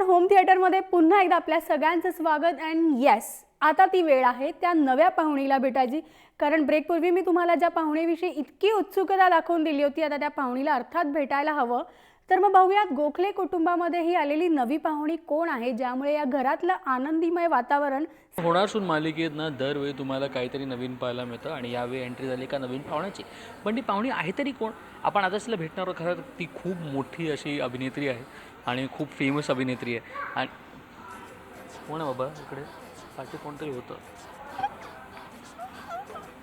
Home थिएटरमध्ये पुन्हा एकदा आपल्या सगळ्यांचं स्वागत. अँड येस, आता ती वेळ आहे त्या नव्या पाहुणीला भेटायची. कारण ब्रेकपूर्वी मी तुम्हाला ज्या पाहुणीविषयी इतकी उत्सुकता दाखवून दिली होती, आता त्या पाहुणीला अर्थात भेटायला हवं. तर मग बघूयात गोखले कुटुंबामध्ये ही आलेली नवी पाहुणी कोण आहे, ज्यामुळे या घरातलं आनंदीमय वातावरण होणार सून मालिकेत ना दरवेळी तुम्हाला काहीतरी नवीन पाहायला मिळतं. आणि यावेळी एंट्री झाली का नवीन पाहुण्याची. पण ती पाहुणी आहे तरी कोण, आपण आताच तिला भेटणार आहोत. खरं ती खूप मोठी अशी अभिनेत्री आहे आणि खूप फेमस अभिनेत्री आहे. आणि कोण आहे बाबा इकडे, पाठी कोणतरी होतं.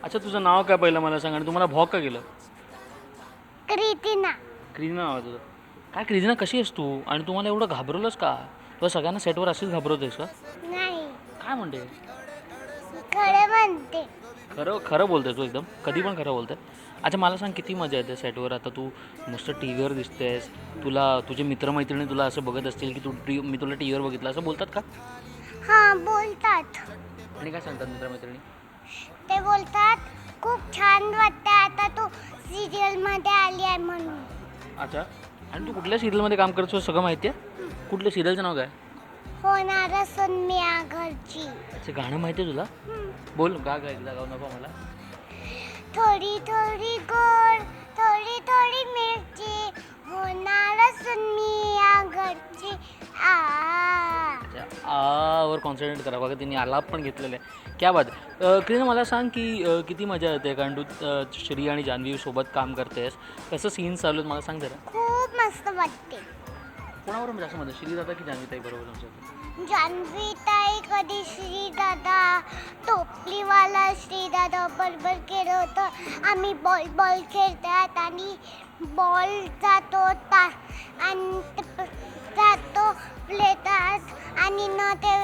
अच्छा, तुझं नाव काय पहिलं मला सांग, आणि तुम्हाला भॉक का गेलं? क्रिटिना. क्रिजना नाव आहे तुझं. काय क्रिजना, कशी आहेस तू? आणि तुम्हाला एवढं घाबरवलंस का? तुला सगळ्यांना सेटवर अशीच घाबरवतेस का? नाही, काय म्हणते? खरं म्हणते. खरं खरं बोलते तू, एकदम कधी पण खरं बोलते. अच्छा, मला सांग, किती मजा येते सेटवर? आता तू मस्त टी व्हीवर दिसतेस. तुला तुझे मित्रमैत्रिणी तुला असं बघत असतील की मी तुला टी व्हीवर बघितलं, असं बोलतात का? हा, बोलतात. आणि काय सांगतात मित्रमैत्रिणी? ते बोलतात खूप छान वाटतं आता तू सिरियल मध्ये आली आहे म्हणून. अच्छा, आणि तू कुठल्या सिरियलमध्ये काम करतो सगळं माहिती आहे? कुठल्या सिरियलचं नाव काय? होणार सून मी या घरची. अच्छा, गाणं माहिती आहे तुला? बोल, गा गाऊ नको मला. थोडी थोडी गोड, थोडी थोडी मिरची, होणार सून मी या घरची. वर कॉन्सन्ट्रेट करा. बघा, तिने आलाप पण घेतलेलं आहे. क्या बात. क्रिना, मला सांग की किती मजा येते, कारण तू श्री आणि जान्हवी सोबत काम करतेस. कसं सीन चालू आहेत मला सांग जरा. खूप मस्त वाटते. कोणाबरोबर जास्त मजा, श्री दादा की जान्हवी ताई बरोबर तुमच्या? जान्हवी ताई, कधी श्री दादा, टोपलीवाला श्री दादा बरोबर केलं होतं. आम्ही बॉल खेळतात आणि बॉल जातो आणि जातो प्लेतात आणि न ते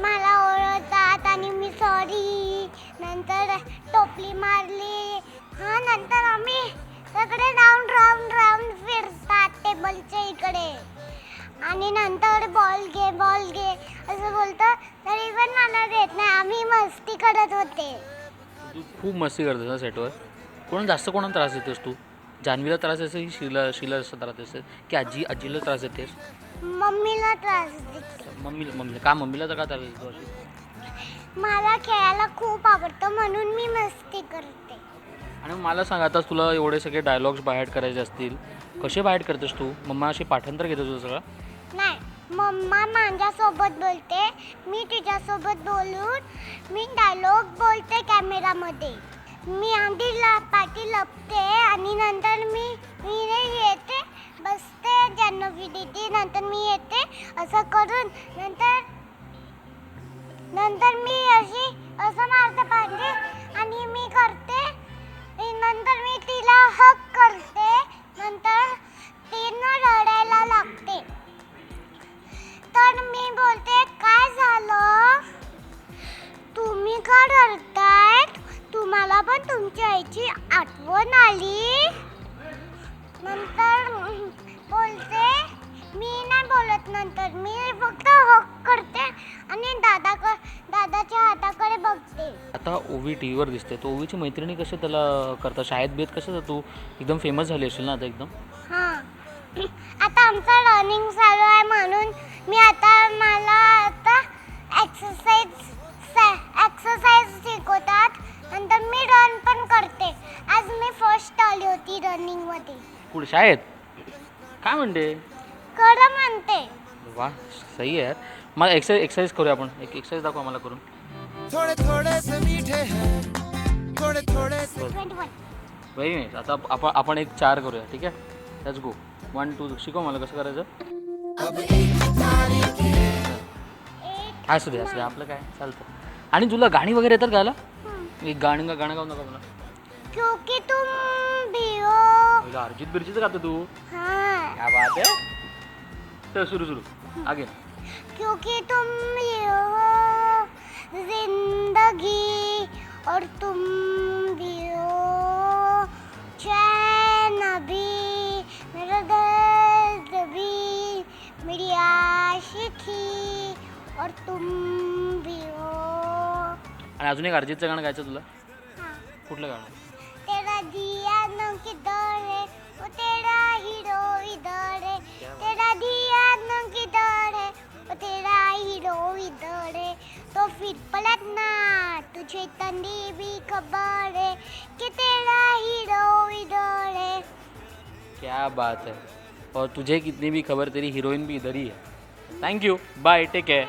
मला ओरडतात आणि मी सॉरी. नंतर टोपली मारली. हा, नंतर आम्ही सगळे राऊंड फिरतात टेबलच्या इकडे आणि नंतर बॉल घे असं बोलतं, तरी पण मला देत नाही. आम्ही मस्ती करत होते. तू खूप मस्ती करतेस ना सेटवर. कोणाला त्रास देतेस तू? जान्हवीला त्रास देतेस की शीला त्रास देतेस की आजीला त्रास देतेस? मम्मीला त्रास देते. मम्मीला तर का त्रास देतो अशी? मला खेळायला खूप आवडतं म्हणून मी मस्ती करते. आणि मला सांग, आता तुला एवढे सगळे डायलॉग्स बाहेर करायचे असतील, कसे बाहेर करतेस तू? मम्मा अशी पाठांतर घेते तुझं सगळं? नाही, मम्मा माझ्यासोबत बोलते, मी तिच्यासोबत बोलून मी डायलॉग बोलते कॅमेरामध्ये. मी आधी पाठी लपते आणि नंतर मी येते, बसते जान्हवी दीदी, नंतर मी येते असं करून. नंतर मी असं मारते पाठी आणि मी करते. नंतर मी तिला हक करते. नंतर तिनं रडायला लागते. तर मी बोलते, काय झालं, तुम्ही का रडतायत? तुम्हाला पण तुमच्या आईची आठवण आली? नंतर बोलते, मी नाही बोलत. नंतर मी फक्त हक करते आणि दादाच्या हाताकडे बघते. आता ओवी टी व्हीवर दिसते, तर ओवीची मैत्रिणी कसे त्याला करतात? शाळेत बेत कसं, तू एकदम फेमस झाली असेल ना आता एकदम? हां, आता आमचं रनिंग चालू आहे म्हणून मला आता एक्सरसाइज शिकवतात. नंतर मी रन पण करते. आज मी फर्स्ट आली होती रनिंगमध्ये. कुठे, शाळेत? काय म्हणते? खरं म्हणते. वा, सही आहे यार. मला एक्सरसाइज करूया आपण. एक एक्सरसाइज दाखवा मला करून. थोडे थोडे से मीठे हैं, थोडे थोडे से. 21. Very nice. आता आपण एक 4 करूया, ठीक आहे? Let's go. 1 2 शिकव मला कसं करायचं. असू दे आपलं काय चालतं. आणि तुला गाणी वगैरे येतात गायला? एक गाणं गाऊ नका मला. क्योंकि तुम भी हो. अर्जित बिर्जीचं गातो तू? हाँ. क्या बात है. तर सुरू आगे. क्योंकि तुम भी हो जिंदगी और तुम भी हो चैन भी, मेरा दर्द भी, मेरी आशिकी और तुम भी हो. आणि अजून एक अर्जितचं गाणं गायचं तुला? हाँ. कुठलं गाणं? तेरा दिया न किधर है, वो तेरा हीरो इधर है. तेरा दिया न किधर है, वो तेरा हीरो इधर है तो फिर पलटना, तुझे इतनी भी खबर है कि तेरा हीरो इधर है. क्या बात है. और तुझे कितनी भी खबर, तेरी हिरोईन भी इधर ही है. Thank you, bye, take care.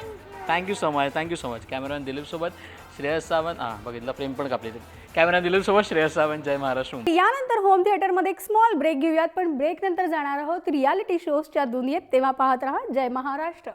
Thank you so much. Cameraman दिलीपसोबत श्रेयस सावंत. बघितलं, प्रेम पण कापले ते. कॅमेरामॅन दिलीपसोबत श्रेयस सावंत. जय महाराष्ट्र. यानंतर होम थिएटरमध्ये एक स्मॉल ब्रेक घेऊयात, पण ब्रेक नंतर जाणार आहोत रियालिटी शोजच्या दुनियेत. तेव्हा पाहत राहा जय महाराष्ट्र.